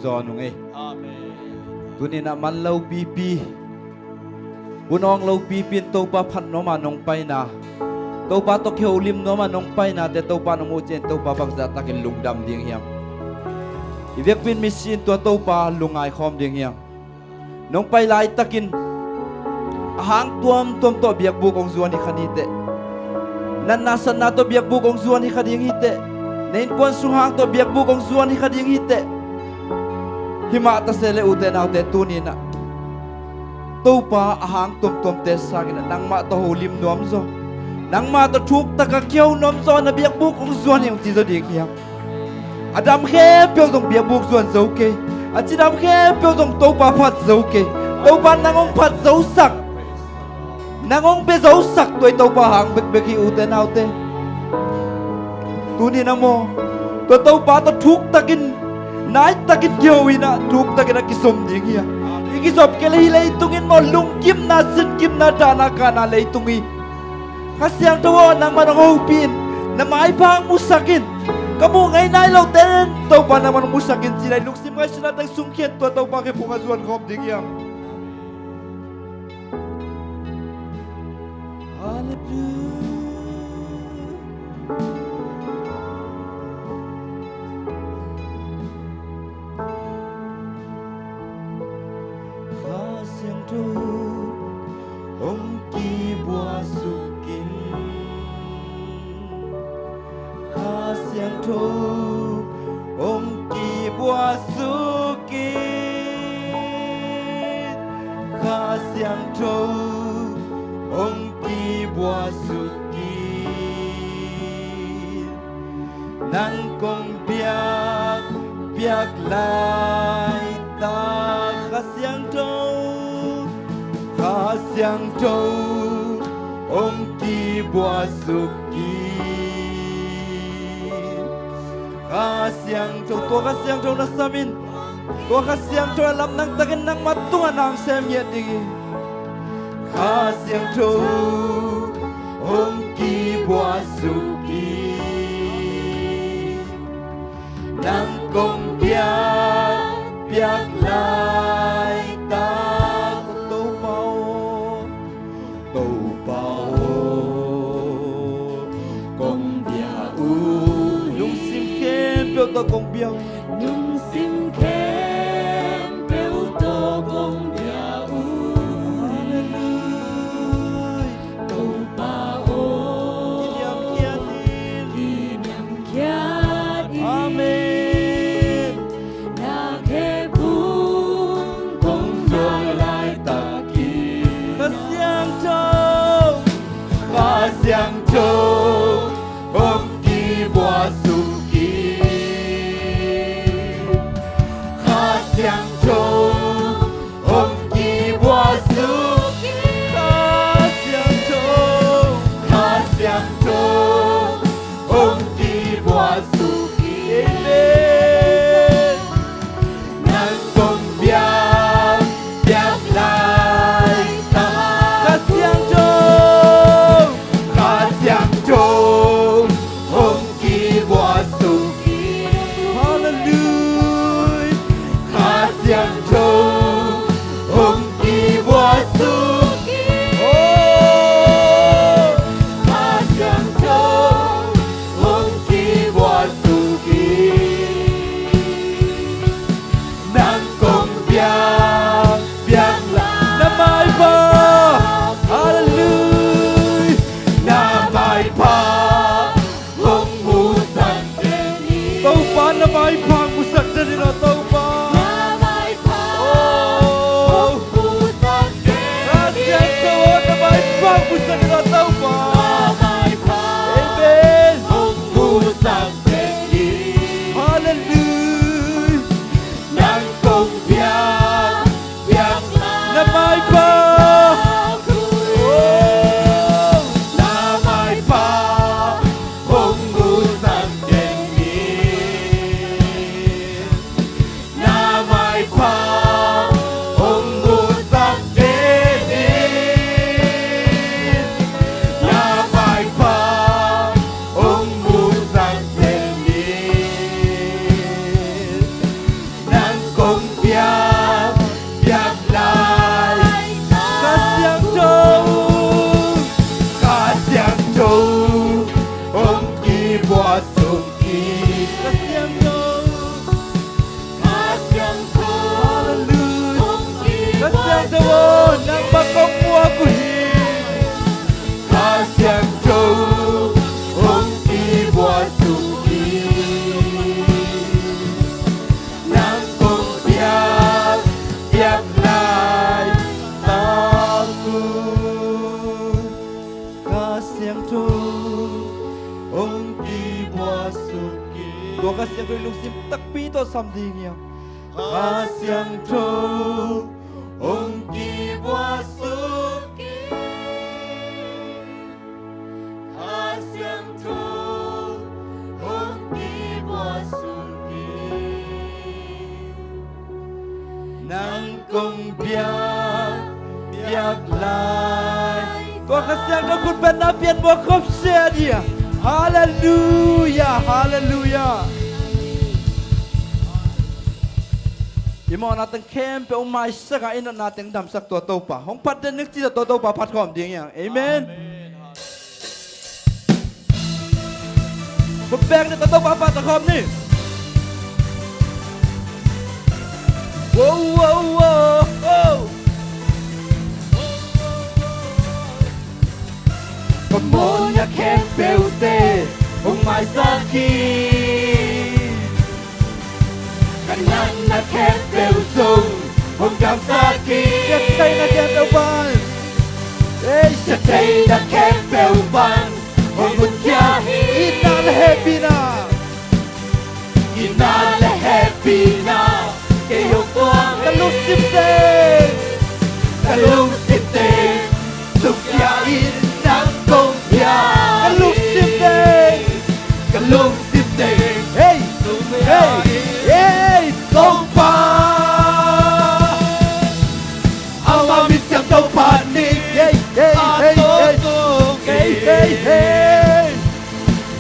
giò nung ấy Amen. tu ni na man lâu pi unong lâu pi tàu pa phat nó mà nong pai na tàu pa to kheu lim nó mà nong pai na te tàu pa no mo chen tàu pa bak za takin lungdam ding hiam ivek pin mission tua tàu pa lungai khom ding hiam nong pai lai takin hang tuam to biak bu kong zuan hi khani te nan na san na to biak bu kong zuan hi khading hi te nein kon su hang to biak bu kong zuan hi khading hi te hima ta sele ute na te tu ni na tàu pa hang tom te sagin nang ma to holim nom zo nang ma to thuk ta ka keu nom zo na biak bu kong zuan hi ti zo ding hiam adam khe pyo dong biak bu zuan zo ke achidam khe pyo dong tàu pa phat zo ke tàu pa nangong phat zo sak nangong be zo sak toy tàu pa hang bek bek hi ute na te tu ni na mo to tàu pa to thuk takin nai takin kewina thuk takin kisom ding hiya igisop ke lei tungin mo lung kim na sin kim na dana kana lei tungi kasyang tawo nang manong hopin na mai pang musakin kamu ngai nai lo ten tàu pa na manong musakin silai luksim ngai sina tang sungkhet to tàu pa ke punga zuan khom ding hiya nang kong biak biak lai ta khasyang trâu ông ki bua suki khasyang trâu na samin to khasyang trâu lam nang takin nang matunga nang sem yet digi khasyang trâu ông ki bua suki nang kong biak lai ta tàu bao kong bia u nhung sim khem biểu to kong bia Nhung sim khem bêu tô kong bia u tàu bao kỷ niệm kia đi amen na khe buông kong rồi lại ta kỳ khasyang trâu ông ki bua suki khasyang trâu ông ki bua suki khasyang trâu ông ki bua suki amen nang kong biak lai ta khasyang trâu ông ki bua suki hallelujah khasyang trâu ông ki bua suki oh khasyang trâu ông ki bua suki nang kong biak la na mai pa hallelujah na mai pa hong mu san ni tàu pa na mai pa mu san ni na tàu pa na mai pa oh bu san ke khasyang trâu na mai pa mu san ni na tàu pa na mai pa amen bu san ke hallelujah nang kong biak na mai pa oh na mai pa hong mu san na mai pa hong mu san na mai pa hong mu san siang đôi lung sim tắc bí to sam đi nghe Hà siang thâu ông kỳ qua suki Hà siang thâu ông kỳ qua suki nang công biak lại có khát siang đóคุณเป็นนักเปลี่ยนบัวครบเสียดีฮาเลลูยาฮาเลลูยาอีมอนาตังเข้มไปองค์มาสักอินนาตังดำสักตัวโตป่าห้องพัดเดนึกที่จะตัวโตป่าพัดความดีอย่างเอเมนผมแบกในตัวโตป่าพัดความนี่ว้าวว้าวว้าวPamoja kepeute umay sakit Kanana kepeusong umgam sakit Setay na kepeuban Setay na kepeuban umutyahi Inal happy na Inala happy na Kayo tuang Kalusip din Kalusip din Sukyain ng kongyan Kalusip din Kalusip din Hey! Hey! Hey! Tongpa Ang mamis kang tongpanig Hey! Hey! Hey! Hey! Hey! Hey! Hey!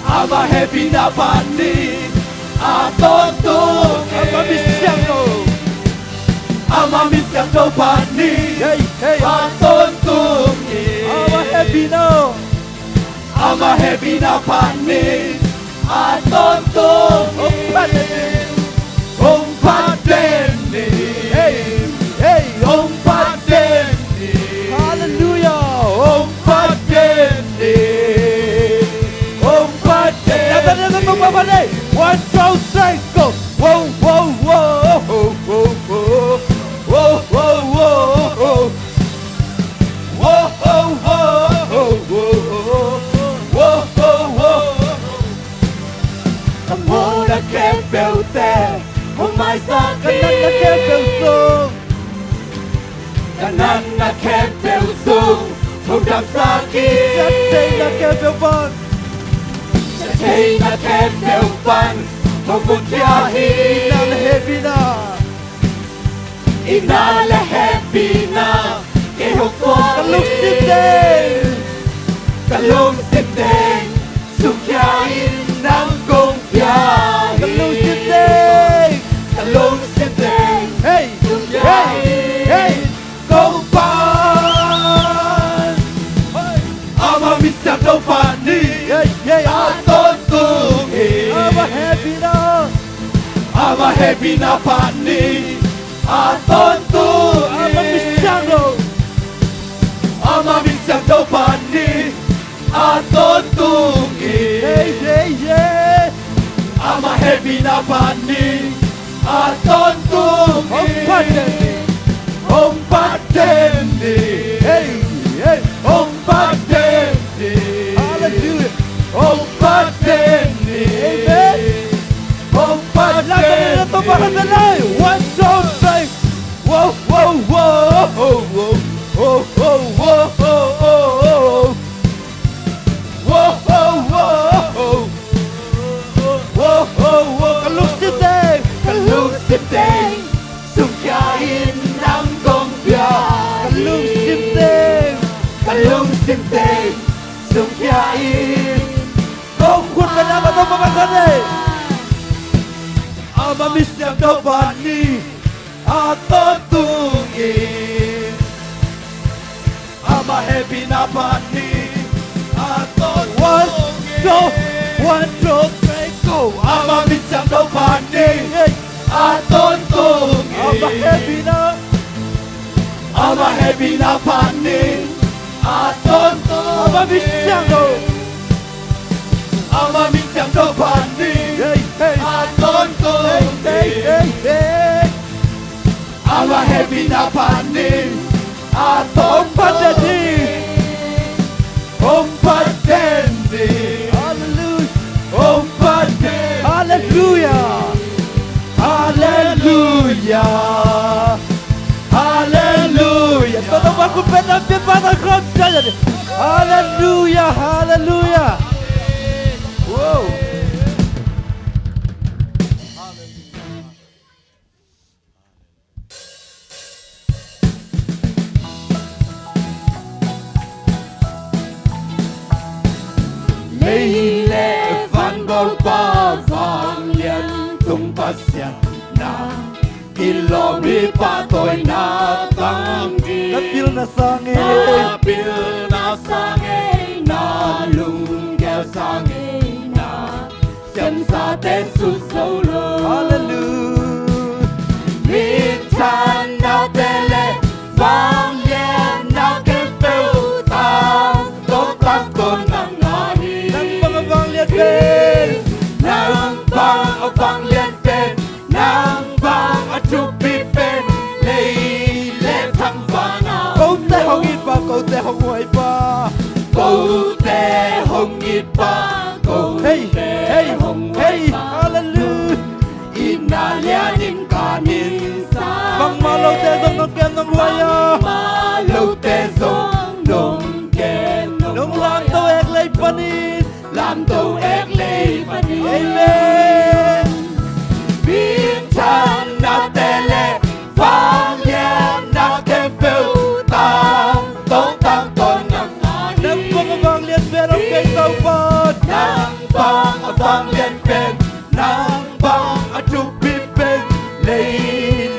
Ang mahappy na panig Atotong Ang mamisyang no Ang mamis kang tongpanig Hey! Hey! Atotong Ang happy no Ang mahappy na panig Atotong Ang pananin Om Padeni Hey! Hey! Om Padeni Hallelujah! Om Padeni Om Padeni Never, never, never, never! 1, 2, 3, go! Whoa, whoa, whoa! Whoa, whoa, whoa! Whoa, whoa, whoa! Whoa, whoa, whoa! Whoa, whoa, whoa! Mona kepeute Om mai Kanan na sakit kepeuso Kanan na kepeusong Om dam sakit Setay na kepeuban Satay na kepeupan Om mutyahi Inal happy na Inala happy na Kehukong Kalusip din Kalusip din Sukyain ng gongbiyahe Kalusip din Kalusip din Hey! Hey! Hey! Gongpan Ama misa gongpani Hey! Hey! Atotungin Ama happy na Ama happy na pani Atotungin Ama misyano Ama misa gongpani Atotungin Hey! Hey! Hey! Ama happy na pani Ang Atotungin pananin Om Padeni Hey! Hey! Om Padeni Hallelujah! Om Padeni Amen! Om Laban na Padeni ito para sa layo! 1, 2, 3! Whoa! Whoa! Whoa! Whoa! Whoa! Whoa! Whoa! Whoa! Whoa! Whoa! Whoa! Whoa! Kalusip din! Kalusip din Sungkain ng gongbiya Kalusip din! Kalusip din Sungkain ขอบคุณพระนามพระองค์พระสันติอามามิสยามดอกบานนี้อาต้นตุงอีอามาเฮปินาบานนี้อาต้น one two one two three go อามามิสยามดอกบานนี้อาต้นตุงอีอามาเฮปินา Ama happy na pani Atonto Ama misyang do Ama misyang do pani hey hey Atonto hey hey hey Ama happy na pani Om Padeni Om Padeni Hallelujah Om Padeni Hallelujah Hallelujah. Todo baku penampian pada kau saja. Hallelujah, hallelujah. Wow. Lấy lệ văn bầu ba vàng liền tung bát xiên na kilomita tôi na tăng đi Napil na sange. na bil na sange na lung keo sange na xem sa tên sụt sâu lơ Hallelujah. Mít chan na tele vang liền na kêu bêu tăng tốt tăng tôn nang ngài Nang mga vang liat ben. Nang bang ở vang liên bên Nang bang ở chụp bị bên Lấy lệ thăng và nào Kau te hong it pa, kau te hong huay pa. Câu tê hồng ít ba Câu Hey, tê hey, hồng hey, ba hallelujah. Ina lia nin ka nin sa Bang malaw te dong nong kem nong huaya. Ma lâu tê dông nông kem Nong lang to ek lay panin. Làm tàu ếch lê và đi Amen. Biến chan na tele vang liên na kem bêu tăng tăng tôn nang Nang ngài mga vang liat ben ang kay tau pa. Nang bang ở vang liên bên Nang bang ở chụp bị bên Lấy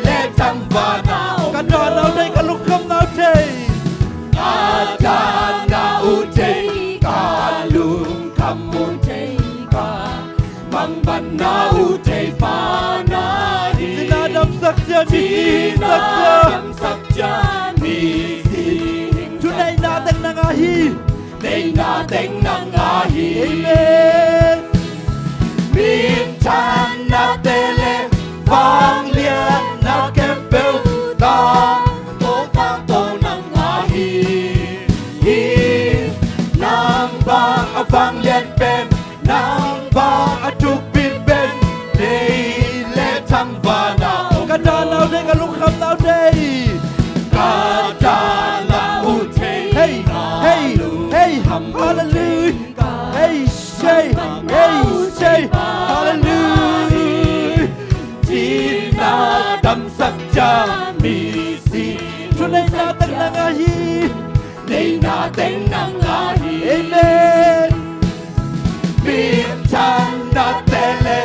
lệ thăng và nào Kadwa naw day kalukam naw day. Ada na uday ka lung kamuday ka Mang ban na uday pa na di Sinadam sakya, misihin sakya. Tinadam sakya misihin Tunay natin nangahi. Day nating nangahi Amen. Minsan na tele vang lian na kempel tang to nangahi Nang bang a vang lian pen Nang bang a chụp bin ben Day le thăng và nào Kadwa naw day kalukam naw day. Kada la utay Hey, hey, hey, hallelujah. Hey, say, hallelujah. Tinadam sakya misi Tunay natin nangahi. Day natin nangahi Amen. Bintan na tele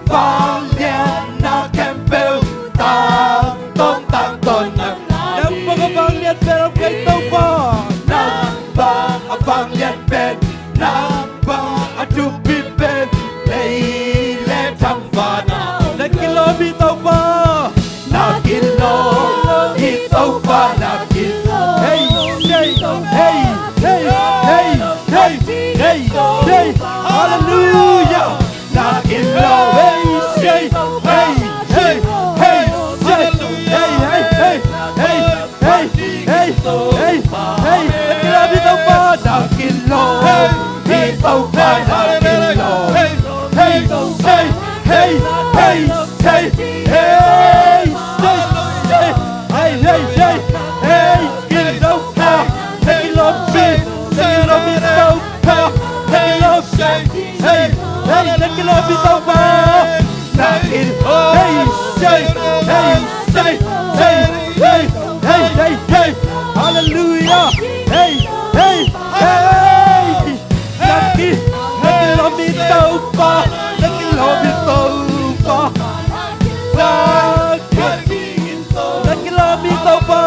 vang lian na kempel tang ton nangahi Nang mga vang liat ben ang kay tau pa. Nang bang a vang lian ben Nang bang a chupin ben Lấy lệ thăng và nào Nang kilomita pa. Na kilo itaw pa na kilo Hey, say, hey, hey, hey, hey, hey, hey, hallelujah. Na kilo Hey, say, hey, hey, hey, say, hey, hey, hey, hey, hey, hey, hey, hey, nang kilomita pa. Na kilo itaw pa na kilo Hey, say, hey, hey, hey, hey, say, say, hey, hey, hey, hey, kilo pa, hey, kilomita pa, hey, hey, hey, nang kilomita pa. Na kilo Hey, say, hey, say, hey, hey, hey, hey, hey, hallelujah. Hey, hey, hey, nakilomita pa, nakilomita pa, nakilomita pa,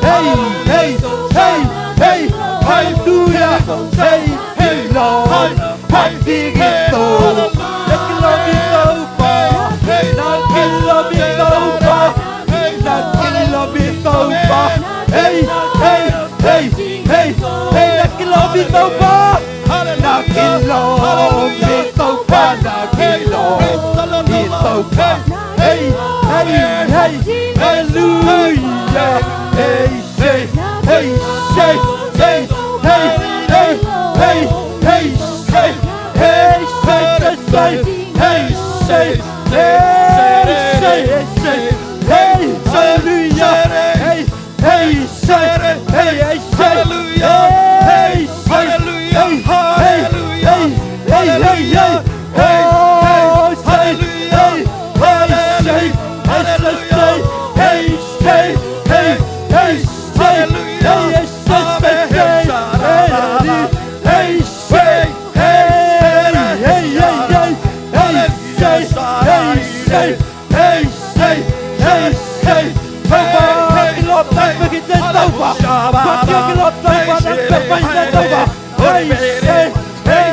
hey, hey, hey, hey, hallelujah. Hey, hey, Lord, patigito, nakilomita pa, nakilomita pa, nakilomita pa, hey, hey, hey, hey, hey, nakilomita pa, nakilomita pa, nakilomita pa, hey, hey, hey, hallelujah, hey, say, hey, say, hey, hey, hey, hey, hey, say, hey, say, say, hey, say, hey, say, hey, hey, hey, hey, Tauba, kilop ng magitan Tauba, pagkakilop Tauba ng pagpahinan Tauba, hey, hey, hey,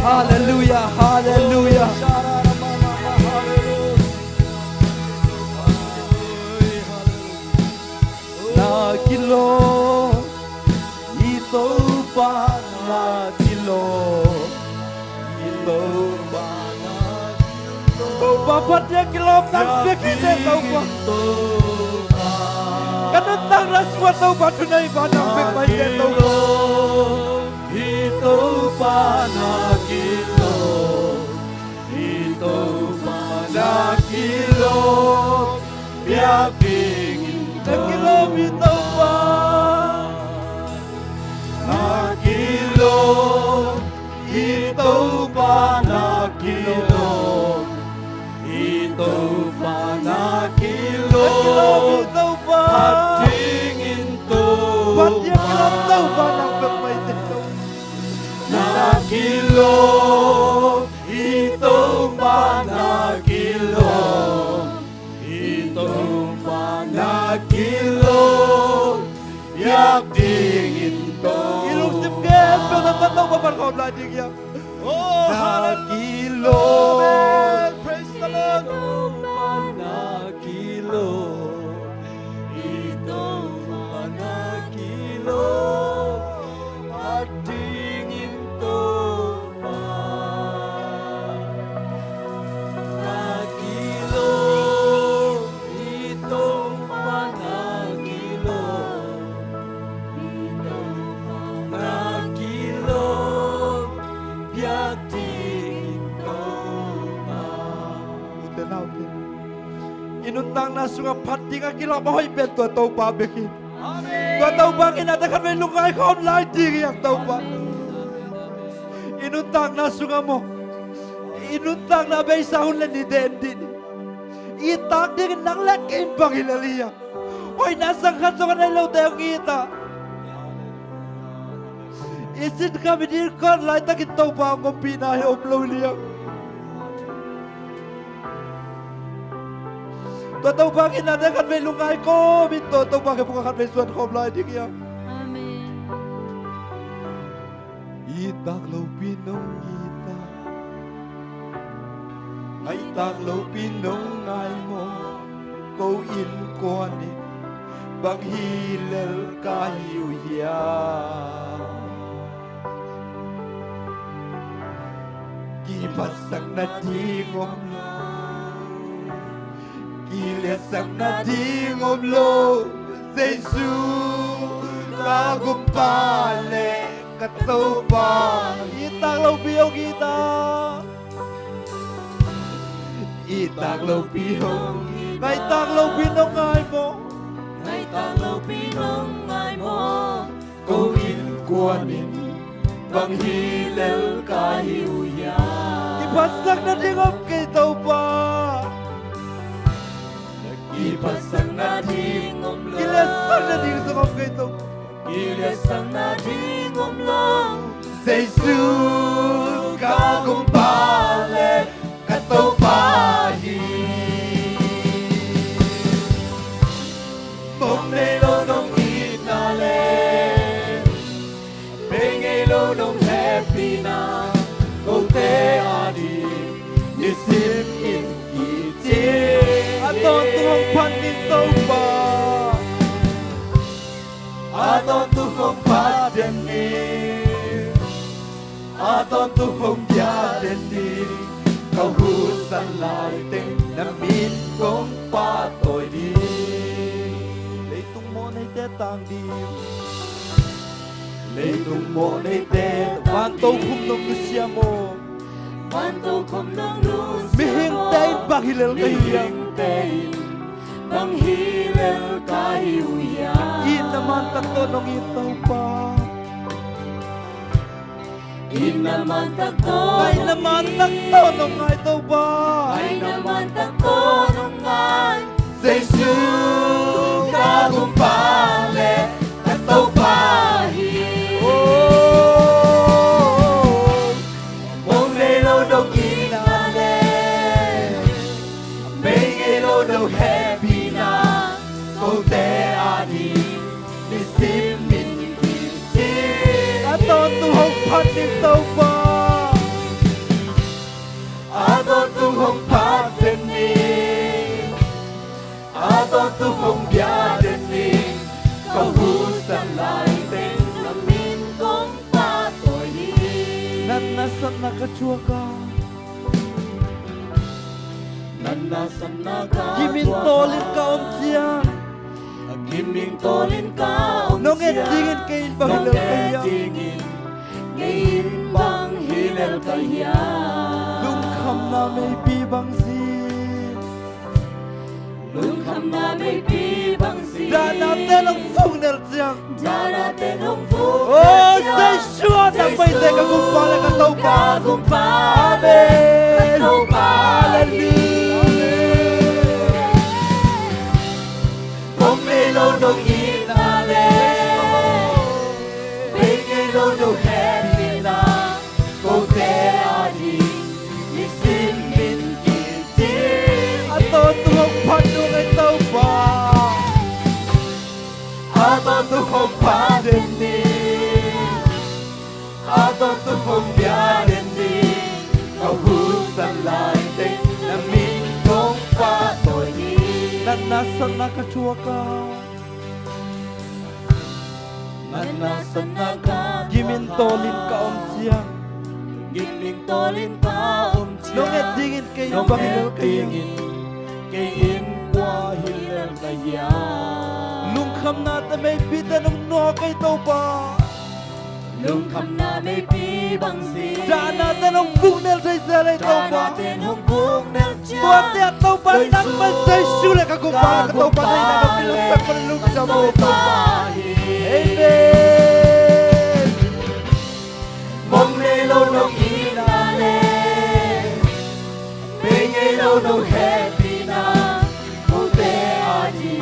Hallelujah, hallelujah. Nagilo, ito ba nagilo? Ito ba nagilo? Tauba patya kilom ng bikini tauba. Kanantang raswa tauba tunay ba ng bikini tauba? Ito ba nagilo? Ito ba nagilo? Biyak nagilo ito ba? Nagilo, ito ba nagilo? Ito ba nagilo? Ito ba? Patingin to ba? Ito ba nagpapay dito? Nagilo, ito ba nagilo? Ito ba nagilo? Yak dingin to. Ilusip ka, pero tatang mabarkaw na dingyan. Oh, nagilo. Praise the Lord. Ito ba nagilo? Ito ba nagilo? At dingin to ba? Nagilo. Ito ba nagilo? Ito ba nagilo? Biyak dingin to ba? Inuntang na sunga pati nga kila mahoy bento tau pa bekin. Amen. Gua tau ba kinatakan may lungay ka online diri ang tau ba. Inuntang na sunga mo. Inuntang na bay sahun lang ni Dendi. Itak din nang lakin pangilaliya. Hoy nasang kanso ka na ilaw tayong kita. Isin kami din ka online takin tau ba ang pinahe oblaw liya. Totoo ba kinatakan may lungay ko? Totoo ba kipukakan may suwan ko oblaw di kaya? Amen. Itaglaw pinong ita ay taglaw pinong ay mo ko in ko ni baghilal kayo ya kibasang natingom kilasang natingom lo Jesu kagumpale katoba itaglaw biyong kita itaglaw biyong kay taglaw binongay mo Kay taglaw pinongay mo, gawin của nín bằng hi lel ca hiu ya Ipasak na tingop kay tàu ba ipasang na dingom lang Ilasak na tingop kay tàu ilasang na dingom lang Giêsu ca cùng pale ca tàu pahi mong nay lo nong inale Bengay lo nong happy na câu te adi nisim in iti Aton tuhong panin tàu ba Aton tu không phát đến đi Aton tu không gia đến đi Câu hú sẵn lại tình Nằm min cũng pa tội đi Lấy tung mô này te tang đi Lấy tung mộ này tê Van tàu khum nông siya mo Văn tu không nông lu Mihing tayo bakilal kahiya Bang hilal kahiya Inaman takto nung itaw pa Inaman takto Ay naman takto nung itaw pa Ay naman takto nung ngan Giêsu ca cùng pale At tàu pahi Mong lê lâu đâu inale Bengay lâu đâu happy na Câu te adi Nisim min kiti Aton tuhong panin tàu pa Aton tu hong pat den ni Aton tu hong bia den ni Câu hu san lại tên là min công pa tội đi Nanasan nakachua ka Nanasan na ka Gimin tolin ka om siya Giming tolin ka Nung endingin kayo bakilal kahiya Ngayon bang hilal kaya Lungkam na may bibang sin Lungkam na may bibang si Danate ng fungal siyang Darating ang buong Oh, say sure na may teka kung pala ka tao pa Kagumpale Kung melo nung inale Bengay lo nung happy na Kung te adi Isin min kiti Aton tuhong panung ay tao pa Aton tu không phá đến đi Aton tu không bia đến đi Câu hú sẵn lại tình Là mình không phá tội đi Nanasan nakachua ka Nanasan na ka Gimin tolin ka om siyang Giming tolin ka Nung endingin kayo bakilal kayo Kay in qua hilal kaya Lungkam na ta may bida nung no kay tao pa Lungkam na may bibang si Daan natin ang fungal sa isa ay tao Daan pa natin ang buong naltiyan Buwag niya tao pa nang masay sula ka kung pala ka tao pa na inagapilang sa panalong sa mo tao pa Amen Mong lelo nung inale Bengay lo nung happy na Kung te adi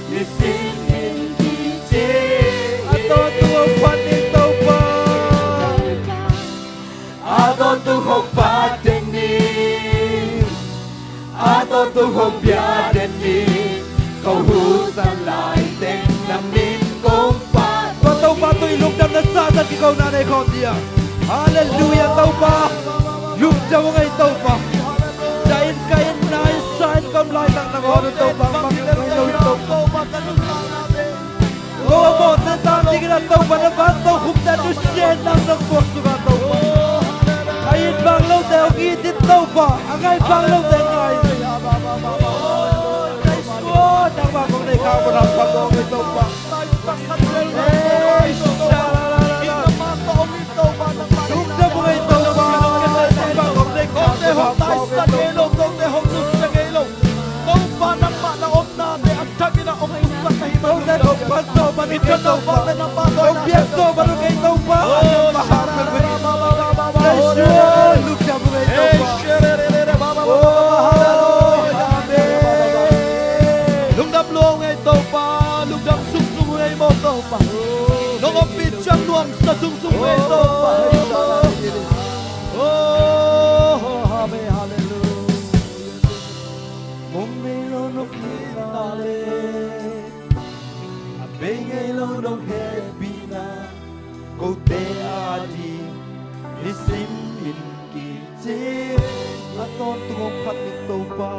Nisin min kiti Ato tuwang panin tao pa Aton tu hong pa den ni Aton tu hong bia den ni Câu hú san lại tên Nằm min công pa Tao pa to ilugdam na satan ikaw nanay ko diya Hallelujah tao pa Lugdam mo ngay tao pa Dain kain na isain kam lai tang nang hono tao pa Makinaw tao pa Goa mo na tati ka na tao pa na ba tao humda to siya nang nagpokso ka tao pa Ayin bang law tayo kitit tao pa Angay bang law tayo ngay Nang bagong na ikaw mo ng pag-ongay tao pa Hey, shalalala Lugdam mo ngay tao pa Nang bagong na ikaw mo ng pag-ongay tao pa Tao na tao pa ka tau pa na ng patoy Tau na biak to baru kay tau pa. Mahal ka ko. Lugda mo ngay tau pa Lugdam luong ngay tau pa Lugdam sungsung ngay mo tau pa Nong ang pitsang luang sa sungsung ngay tau pa Hallelujah Mong may lonok nilale Abay ngay lonok happy na Kau te adi Isimin kiti Aton tuhong patik tau pa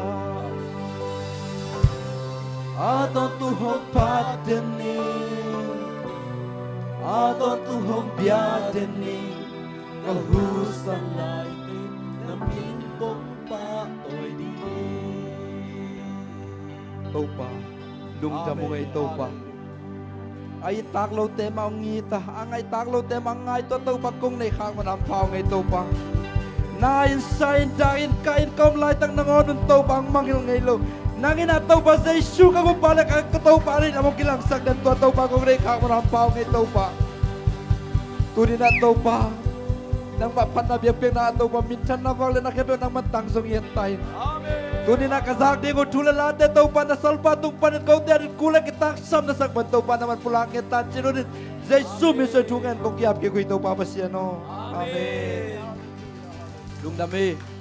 Aton tuhong pateni Aton tuhong biadeni Kahusan laitin Namin pong patoy di Tau pa Lungda mo ngay tau pa Ay taklo tema ang ngita, ang ay taklo tema ang ngay to tau pa kung naikang manampaw ngay tau pa. Nain sain dain kain kaum laitang nangonun tau pa ang mangil ngay lo. Nangin at tau pa sa isu ka kung pala ka tau pa rin among kilangsak dan to tau pa kung naikang manampaw ngay tau pa. Tunin na tau pa. Nang mapanabiyag na tau pa minsan na wala na kato nang matangsong iyantayin. Tunin na kasakdi ko tulalate tau pa na salpatong panit kau dari kulang kita sam na sakban tau pa naman pulang kita sinunin zay sumi sa tungan kung kiap kay ko ito papasya no. Amen. Lungdami.